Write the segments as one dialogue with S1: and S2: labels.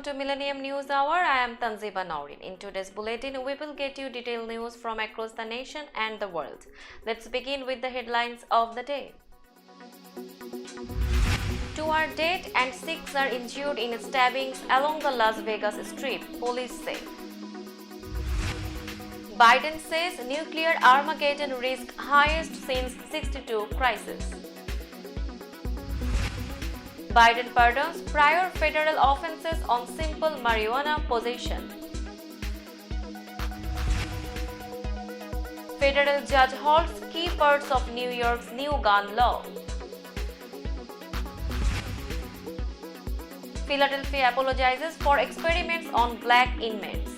S1: welcome to Millennium News Hour. I am Tanziba Naurin. In today's bulletin, we will get you detailed news from across the nation and the world. Let's begin with the headlines of the day. 2 are dead and 6 are injured in stabbings along the Las Vegas Strip, police say. Biden says nuclear Armageddon risk highest since '62 crisis. Biden pardons prior federal offenses on simple marijuana possession. Federal judge halts key parts of New York's new gun law. Philadelphia apologizes for experiments on black inmates.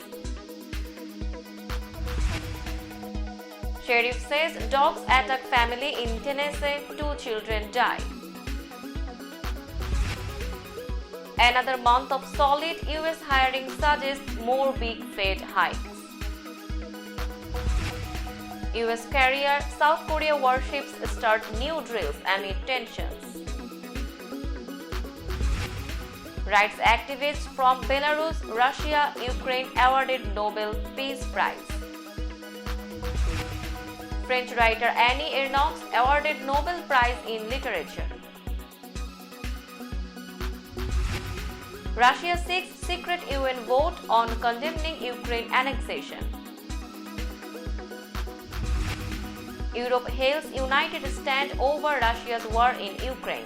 S1: Sheriff says dogs attack family in Tennessee, 2 children die. Another month of solid US hiring suggests more big Fed hikes. US carrier South Korea warships start new drills amid tensions. Rights activists from Belarus, Russia, Ukraine awarded Nobel Peace Prize. French writer Annie Ernaux awarded Nobel Prize in Literature. Russia seeks secret UN vote on condemning Ukraine annexation. Europe hails united stand over Russia's war in Ukraine.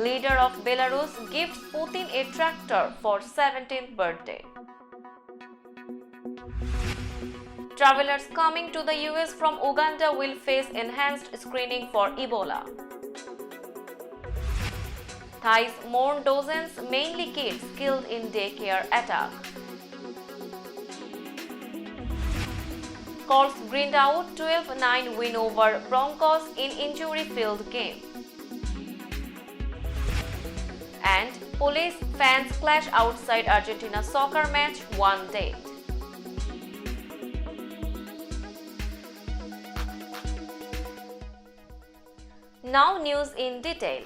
S1: Leader of Belarus gives Putin a tractor for 17th birthday. Travelers coming to the US from Uganda will face enhanced screening for Ebola. Thais mourn dozens, mainly kids, killed in daycare attack. Colts grinned out 12-9 win over Broncos in injury-filled game. And police fans clash outside Argentina soccer match, 1 dead. Now news in detail.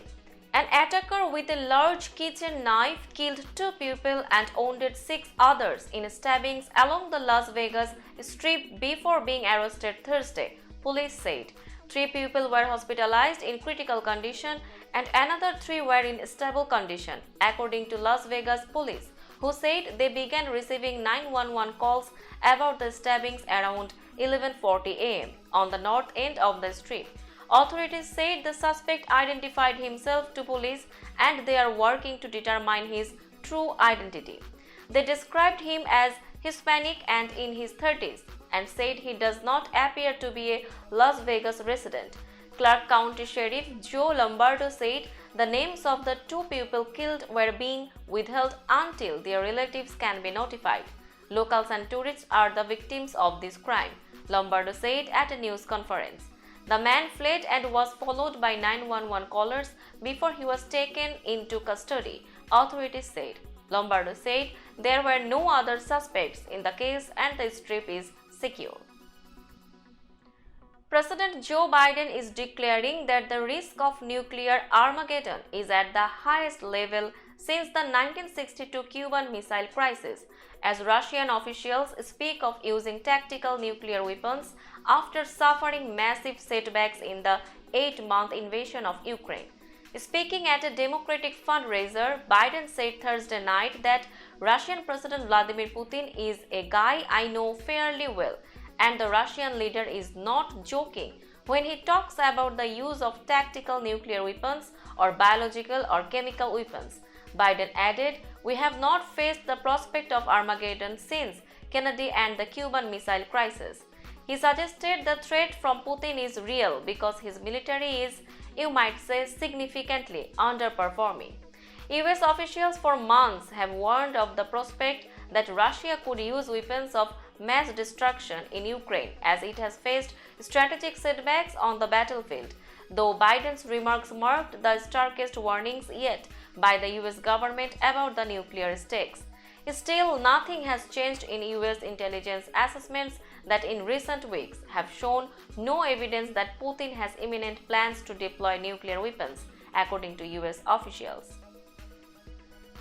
S1: An attacker with a large kitchen knife killed 2 people and wounded 6 others in stabbings along the Las Vegas Strip before being arrested Thursday, police said. 3 people were hospitalized in critical condition and another 3 were in stable condition, according to Las Vegas police, who said they began receiving 911 calls about the stabbings around 11:40 a.m. on the north end of the strip. Authorities said the suspect identified himself to police and they are working to determine his true identity. They described him as Hispanic and in his 30s and said he does not appear to be a Las Vegas resident. Clark County Sheriff Joe Lombardo said the names of the 2 people killed were being withheld until their relatives can be notified. Locals and tourists are the victims of this crime, Lombardo said at a news conference. The man fled and was followed by 911 callers before he was taken into custody, authorities said. Lombardo said there were no other suspects in the case and the strip is secure. President Joe Biden is declaring that the risk of nuclear Armageddon is at the highest level since the 1962 Cuban Missile Crisis, as Russian officials speak of using tactical nuclear weapons after suffering massive setbacks in the 8-month invasion of Ukraine. Speaking at a Democratic fundraiser, Biden said Thursday night that Russian President Vladimir Putin is a guy I know fairly well, and the Russian leader is not joking when he talks about the use of tactical nuclear weapons or biological or chemical weapons. Biden added, "We have not faced the prospect of Armageddon since Kennedy and the Cuban Missile Crisis." He suggested the threat from Putin is real because his military is, you might say, significantly underperforming. US officials for months have warned of the prospect that Russia could use weapons of mass destruction in Ukraine as it has faced strategic setbacks on the battlefield, though Biden's remarks marked the starkest warnings yet by the US government about the nuclear stakes. Still, nothing has changed in US intelligence assessments that in recent weeks have shown no evidence that Putin has imminent plans to deploy nuclear weapons, according to US officials.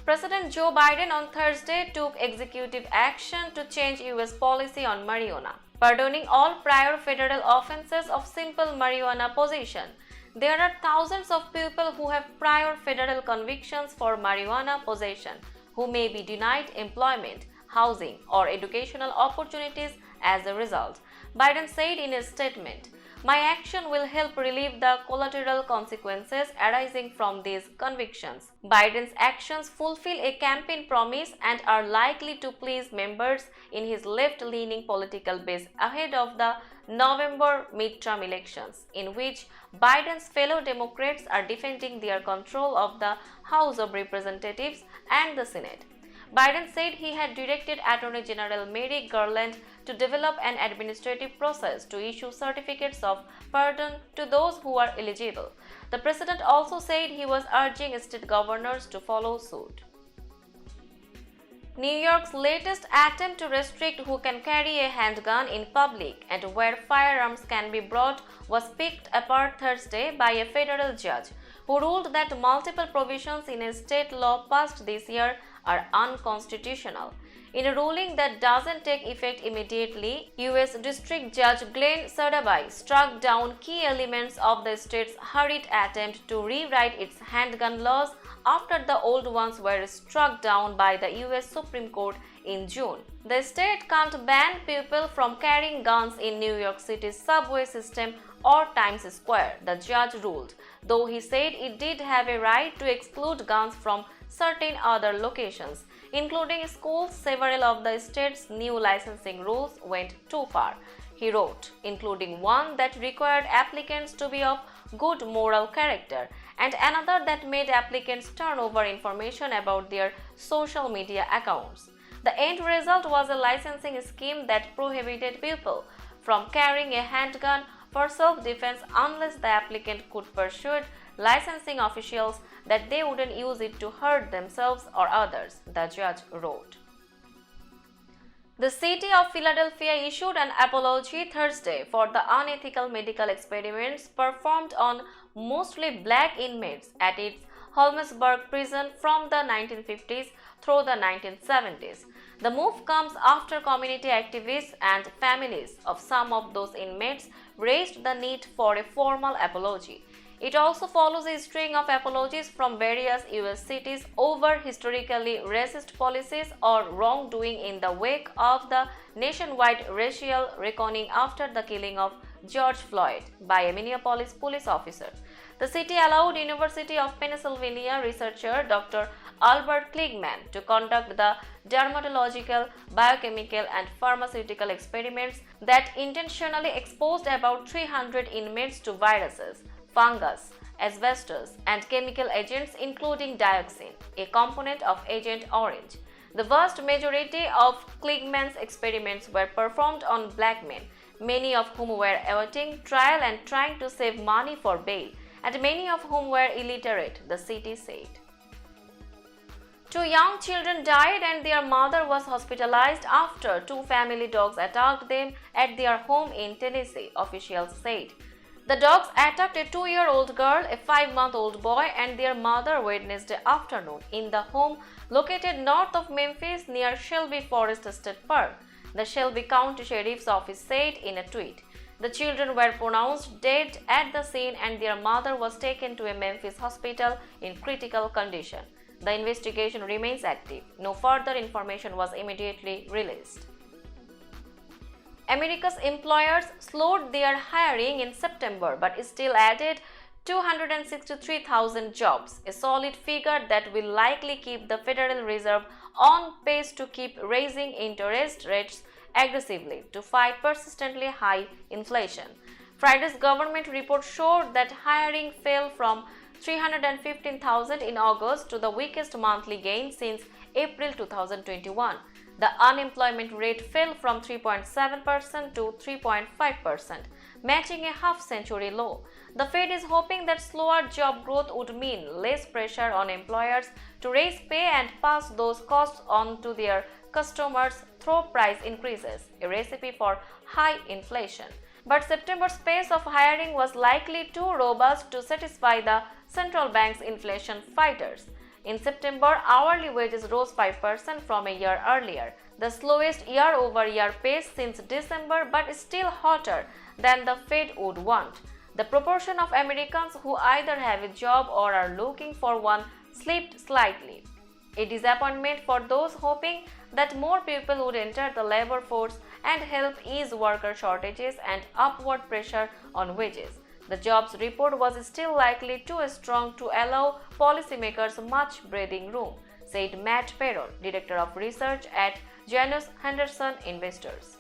S1: President Joe Biden on Thursday took executive action to change US policy on marijuana, pardoning all prior federal offenses of simple marijuana possession. There are thousands of people who have prior federal convictions for marijuana possession who may be denied employment, housing, or educational opportunities as a result, Biden said in a statement. My action will help relieve the collateral consequences arising from these convictions. Biden's actions fulfill a campaign promise and are likely to please members in his left-leaning political base ahead of the November midterm elections, in which Biden's fellow Democrats are defending their control of the House of Representatives and the Senate. Biden said he had directed Attorney General Merrick Garland to develop an administrative process to issue certificates of pardon to those who are eligible. The president also said he was urging state governors to follow suit. New York's latest attempt to restrict who can carry a handgun in public and where firearms can be brought was picked apart Thursday by a federal judge who ruled that multiple provisions in a state law passed this year are unconstitutional. In a ruling that doesn't take effect immediately, U.S. District Judge Glenn Sadabai struck down key elements of the state's hurried attempt to rewrite its handgun laws after the old ones were struck down by the U.S. Supreme Court in June. The state can't ban people from carrying guns in New York City's subway system or Times Square, the judge ruled, though he said it did have a right to exclude guns from certain other locations, including schools. Several of the state's new licensing rules went too far, he wrote, including one that required applicants to be of good moral character and another that made applicants turn over information about their social media accounts. The end result was a licensing scheme that prohibited people from carrying a handgun for self-defense unless the applicant could persuade licensing officials that they wouldn't use it to hurt themselves or others, the judge wrote. The city of Philadelphia issued an apology Thursday for the unethical medical experiments performed on mostly black inmates at its Holmesburg prison from the 1950s through the 1970s. The move comes after community activists and families of some of those inmates raised the need for a formal apology. It also follows a string of apologies from various U.S. cities over historically racist policies or wrongdoing in the wake of the nationwide racial reckoning after the killing of George Floyd by a Minneapolis police officer. The city allowed University of Pennsylvania researcher Dr. Albert Kligman to conduct the dermatological, biochemical, and pharmaceutical experiments that intentionally exposed about 300 inmates to viruses, fungus, asbestos, and chemical agents including dioxin, a component of Agent Orange. The vast majority of Kligman's experiments were performed on black men, many of whom were awaiting trial and trying to save money for bail, and many of whom were illiterate, the city said. 2 young children died and their mother was hospitalized after 2 family dogs attacked them at their home in Tennessee, officials said. The dogs attacked a 2-year-old girl, a 5-month-old boy, and their mother Wednesday afternoon in the home located north of Memphis near Shelby Forest State Park, the Shelby County Sheriff's Office said in a tweet. The children were pronounced dead at the scene and their mother was taken to a Memphis hospital in critical condition. The investigation remains active. No further information was immediately released. America's employers slowed their hiring in September but still added 263,000 jobs, a solid figure that will likely keep the Federal Reserve on pace to keep raising interest rates aggressively to fight persistently high inflation. Friday's government report showed that hiring fell from 315,000 in August to the weakest monthly gain since April 2021. The unemployment rate fell from 3.7% to 3.5%, matching a half-century low. The Fed is hoping that slower job growth would mean less pressure on employers to raise pay and pass those costs on to their customers through price increases, a recipe for high inflation. but September's pace of hiring was likely too robust to satisfy the central bank's inflation fighters. In September, hourly wages rose 5% from a year earlier, the slowest year-over-year pace since December, but still hotter than the Fed would want. The proportion of Americans who either have a job or are looking for one slipped slightly, a disappointment for those hoping that more people would enter the labor force and help ease worker shortages and upward pressure on wages. The jobs report was still likely too strong to allow policymakers much breathing room, said Matt Perron, Director of Research at Janus Henderson Investors.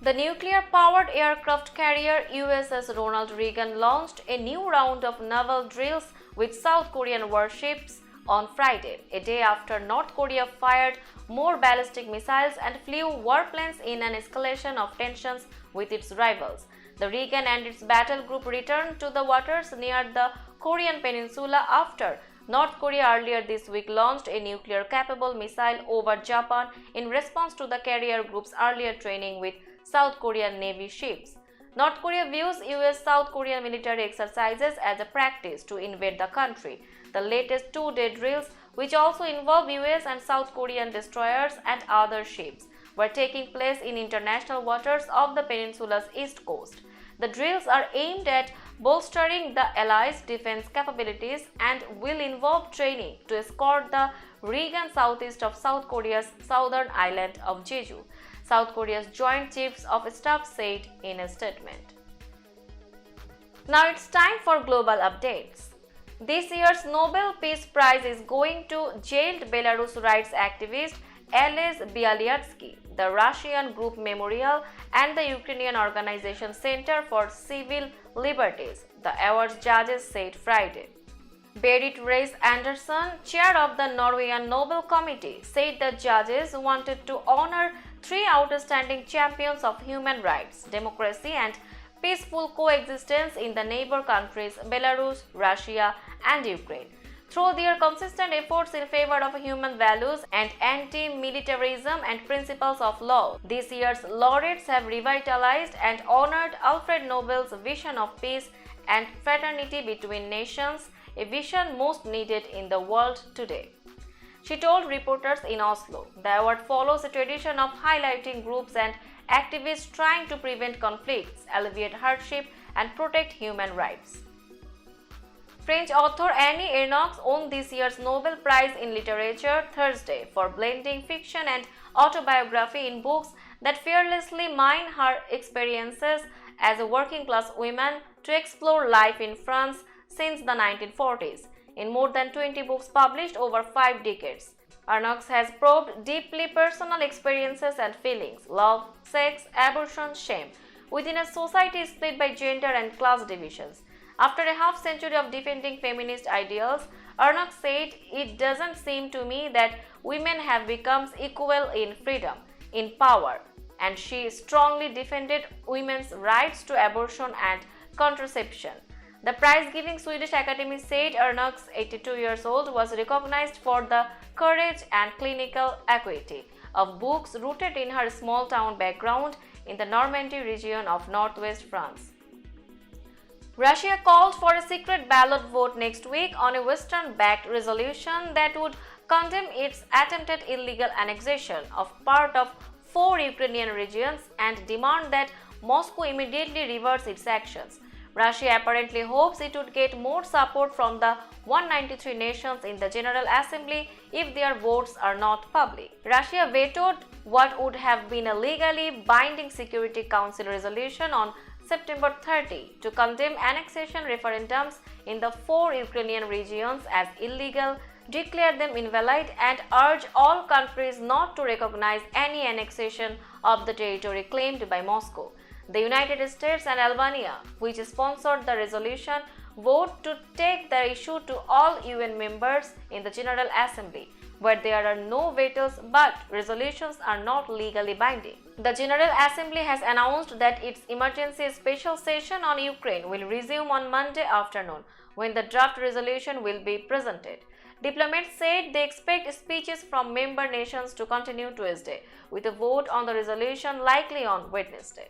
S1: The nuclear-powered aircraft carrier USS Ronald Reagan launched a new round of naval drills with South Korean warships on Friday, a day after North Korea fired more ballistic missiles and flew warplanes in an escalation of tensions with its rivals. The Reagan and its battle group returned to the waters near the Korean peninsula after North Korea earlier this week launched a nuclear-capable missile over Japan in response to the carrier group's earlier training with South Korean Navy ships. North Korea views US-South Korean military exercises as a practice to invade the country. The latest two-day drills, which also involve US and South Korean destroyers and other ships, were taking place in international waters of the peninsula's east coast. The drills are aimed at bolstering the allies' defense capabilities and will involve training to escort the Reagan southeast of South Korea's southern island of Jeju, South Korea's Joint Chiefs of Staff said in a statement. Now it's time for global updates. This year's Nobel Peace Prize is going to jailed Belarus rights activist Ales Bialyatsky, the Russian Group Memorial, and the Ukrainian Organization Center for Civil Liberties, the awards judges said Friday. Berit Reiss-Andersen, chair of the Norwegian Nobel Committee, said the judges wanted to honor three outstanding champions of human rights, democracy, and peaceful coexistence in the neighbor countries Belarus, Russia, and Ukraine, through their consistent efforts in favor of human values and anti-militarism and principles of law. This year's laureates have revitalized and honored Alfred Nobel's vision of peace and fraternity between nations, a vision most needed in the world today, she told reporters in Oslo. The award follows a tradition of highlighting groups and activists trying to prevent conflicts, alleviate hardship, and protect human rights. French author Annie Ernaux won this year's Nobel Prize in Literature Thursday for blending fiction and autobiography in books that fearlessly mine her experiences as a working-class woman to explore life in France since the 1940s. In more than 20 books published over 5 decades, Ernaux has probed deeply personal experiences and feelings, love, sex, abortion, shame, within a society split by gender and class divisions. After a half-century of defending feminist ideals, Ernaux said, "It doesn't seem to me that women have become equal in freedom, in power," and she strongly defended women's rights to abortion and contraception. The prize-giving Swedish Academy said Ernaux, 82 years old, was recognized for the courage and clinical acuity of books rooted in her small-town background in the Normandy region of northwest France. Russia called for a secret ballot vote next week on a Western-backed resolution that would condemn its attempted illegal annexation of part of 4 Ukrainian regions and demand that Moscow immediately reverse its actions. Russia apparently hopes it would get more support from the 193 nations in the General Assembly if their votes are not public. Russia vetoed what would have been a legally binding Security Council resolution on September 30 to condemn annexation referendums in the 4 Ukrainian regions as illegal, declare them invalid, and urge all countries not to recognize any annexation of the territory claimed by Moscow. The United States and Albania, which sponsored the resolution, vote to take the issue to all UN members in the General Assembly, where there are no vetoes but resolutions are not legally binding. The General Assembly has announced that its emergency special session on Ukraine will resume on Monday afternoon, when the draft resolution will be presented. Diplomats said they expect speeches from member nations to continue Tuesday, with a vote on the resolution likely on Wednesday.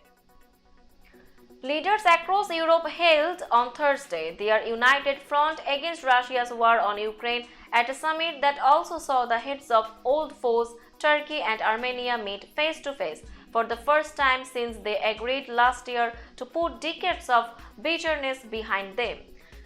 S1: Leaders across Europe held on Thursday their united front against Russia's war on Ukraine at a summit that also saw the heads of old foes Turkey and Armenia meet face to face for the first time since they agreed last year to put decades of bitterness behind them.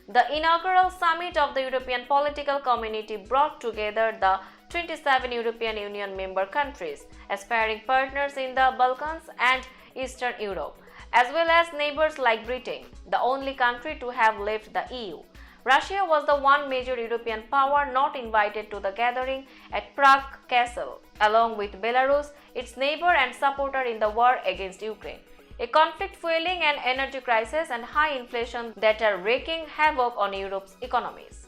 S1: The inaugural summit of the European political community brought together the 27 European Union member countries, aspiring partners in the Balkans and Eastern Europe, as well as neighbors like Britain, the only country to have left the EU. Russia was the one major European power not invited to the gathering at Prague Castle, along with Belarus, its neighbor and supporter in the war against Ukraine. A conflict fueling an energy crisis and high inflation that are wreaking havoc on Europe's economies.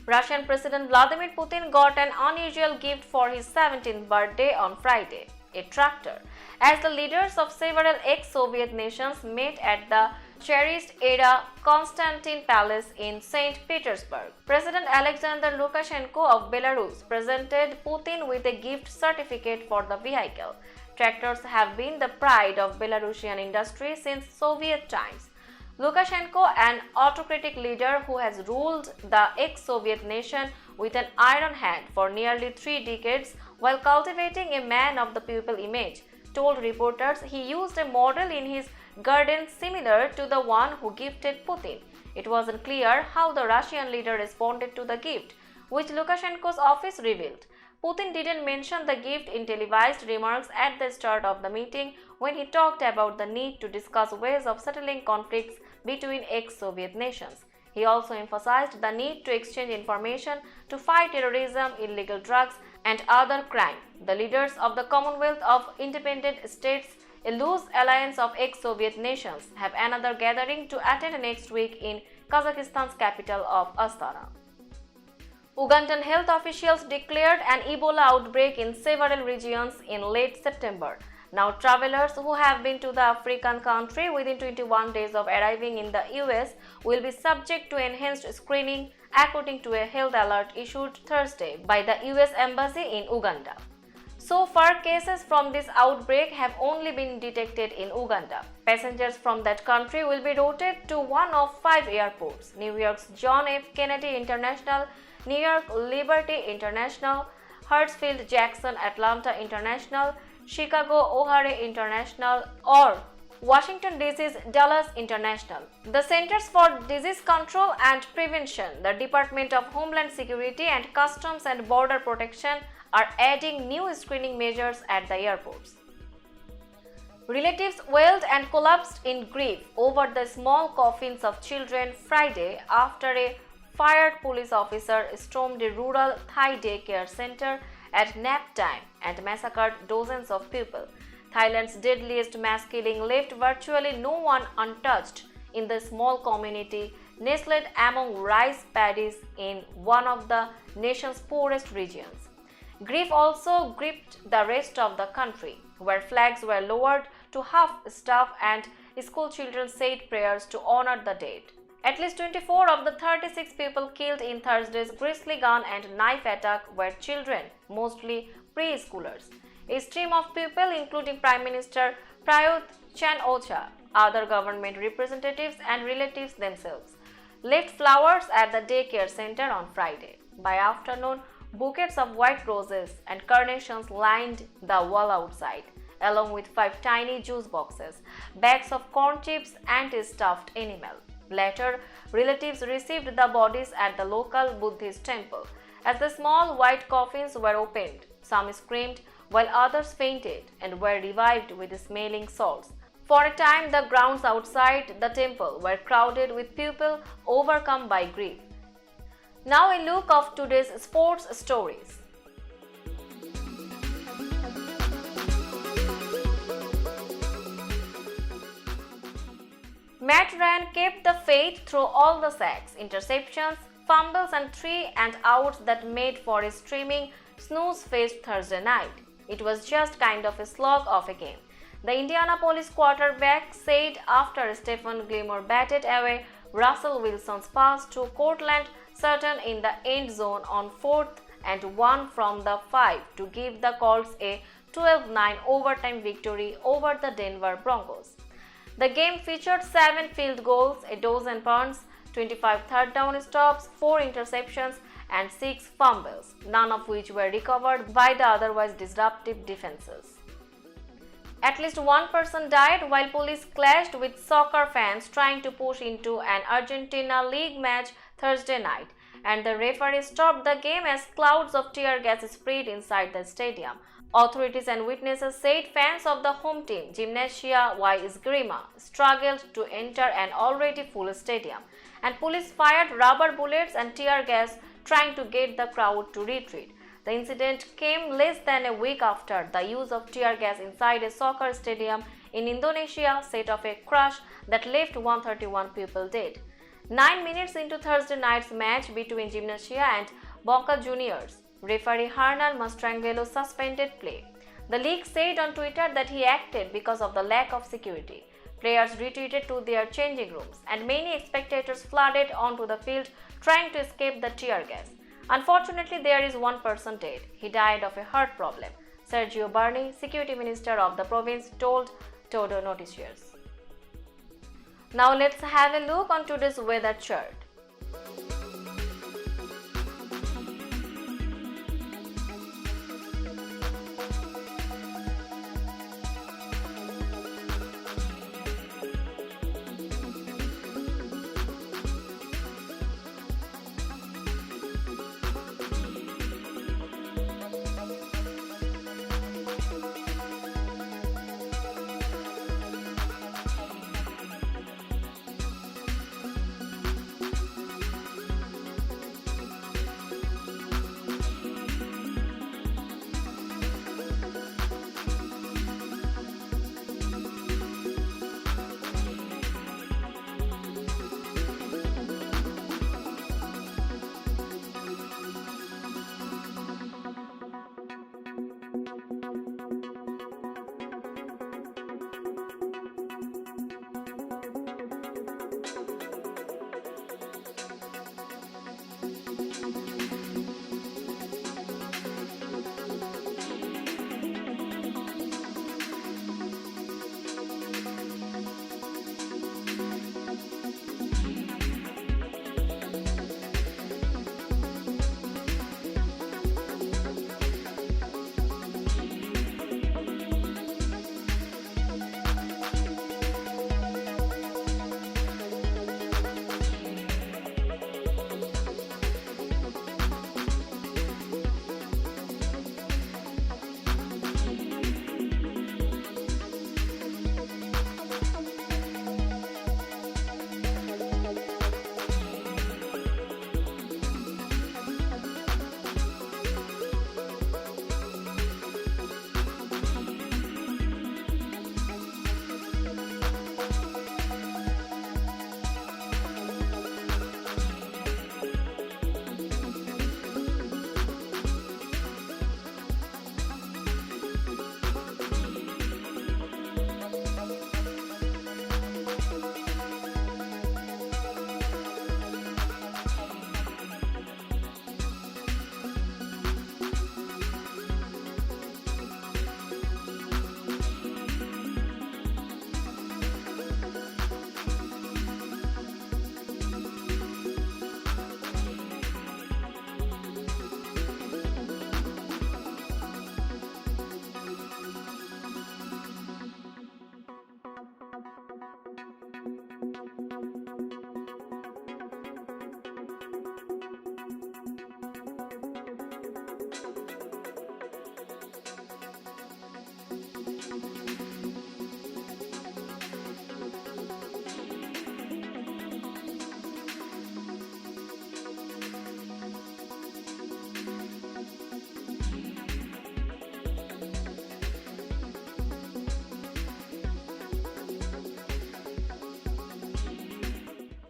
S1: Russian President Vladimir Putin got an unusual gift for his 17th birthday on Friday, a tractor, as the leaders of several ex-Soviet nations met at the cherished era Konstantin Palace in St. Petersburg. President Alexander Lukashenko of Belarus presented Putin with a gift certificate for the vehicle. Tractors have been the pride of Belarusian industry since Soviet times. Lukashenko, an autocratic leader who has ruled the ex-Soviet nation with an iron hand for nearly 3 decades while cultivating a man of the people image, told reporters he used a model in his garden similar to the one who gifted Putin. It wasn't clear how the Russian leader responded to the gift, which Lukashenko's office revealed. Putin didn't mention the gift in televised remarks at the start of the meeting when he talked about the need to discuss ways of settling conflicts between ex-Soviet nations. He also emphasized the need to exchange information to fight terrorism, illegal drugs, and other crime. The leaders of the Commonwealth of Independent States, a loose alliance of ex-Soviet nations, have another gathering to attend next week in Kazakhstan's capital of Astana. Ugandan health officials declared an Ebola outbreak in several regions in late September. Now, travelers who have been to the African country within 21 days of arriving in the US will be subject to enhanced screening, according to a health alert issued Thursday by the US Embassy in Uganda. So far, cases from this outbreak have only been detected in Uganda. Passengers from that country will be routed to one of 5 airports: New York's John F. Kennedy International, New York Liberty International, Hartsfield-Jackson Atlanta International, Chicago O'Hare International, or Washington DC's Dallas International. The Centers for Disease Control and Prevention, the Department of Homeland Security, and Customs and Border Protection are adding new screening measures at the airports. Relatives wailed and collapsed in grief over the small coffins of children Friday after a fired police officer stormed a rural Thai daycare center at nap time and massacred dozens of people. Thailand's deadliest mass killing left virtually no one untouched in the small community nestled among rice paddies in one of the nation's poorest regions. Grief also gripped the rest of the country, where flags were lowered to half-staff and school children said prayers to honor the dead. At least 24 of the 36 people killed in Thursday's grisly gun and knife attack were children, mostly preschoolers. A stream of people, including Prime Minister Prayut Chan-o-cha, other government representatives and relatives themselves, left flowers at the daycare center on Friday. By afternoon, bouquets of white roses and carnations lined the wall outside, along with 5 tiny juice boxes, bags of corn chips, and a stuffed animal. Later, relatives received the bodies at the local Buddhist temple. As the small white coffins were opened, some screamed while others fainted and were revived with smelling salts. For a time, the grounds outside the temple were crowded with people overcome by grief. Now a look of today's sports stories. Matt Ryan kept the faith through all the sacks, interceptions, fumbles and 3 and outs that made for a streaming snooze-fest Thursday night. It was just kind of a slog of a game, the Indianapolis quarterback said after Stephen Gilmore batted away Russell Wilson's pass to Cortland Sutton in the end zone on 4th and 1 from the 5 to give the Colts a 12-9 overtime victory over the Denver Broncos. The game featured 7 field goals, a dozen punts, 25 third down stops, 4 interceptions, and 6 fumbles, none of which were recovered by the otherwise disruptive defenses. At least one person died while police clashed with soccer fans trying to push into an Argentina league match Thursday night, and the referee stopped the game as clouds of tear gas sprayed inside the stadium. Authorities and witnesses said fans of the home team, Gimnasia y Esgrima, struggled to enter an already full stadium, and police fired rubber bullets and tear gas trying to get the crowd to retreat. The incident came less than a week after the use of tear gas inside a soccer stadium in Indonesia set off a crash that left 131 people dead. 9 minutes into Thursday night's match between Gimnasia and Boca Juniors, referee Hernan Mastrangelo suspended play. The league said on Twitter that he acted because of the lack of security. Players retreated to their changing rooms, and many spectators flooded onto the field trying to escape the tear gas. Unfortunately, there is one person dead. He died of a heart problem, Sergio Berni, security minister of the province, told Todo Noticias. Now let's have a look on today's weather chart.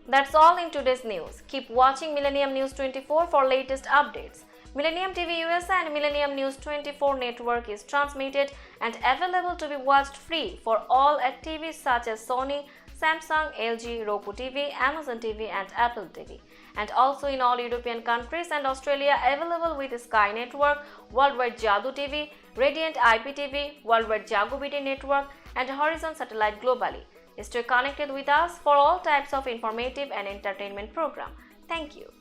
S1: That's all in today's news. Keep watching Millennium News 24 for latest updates. Millennium TV USA and Millennium News 24 network is transmitted and available to be watched free for all at TVs such as Sony, Samsung, LG, Roku TV, Amazon TV and Apple TV. And also in all European countries and Australia available with Sky Network, Worldwide Jadoo TV, Radiant IPTV, Worldwide Jago BT Network and Horizon Satellite globally. Stay connected with us for all types of informative and entertainment program. Thank you.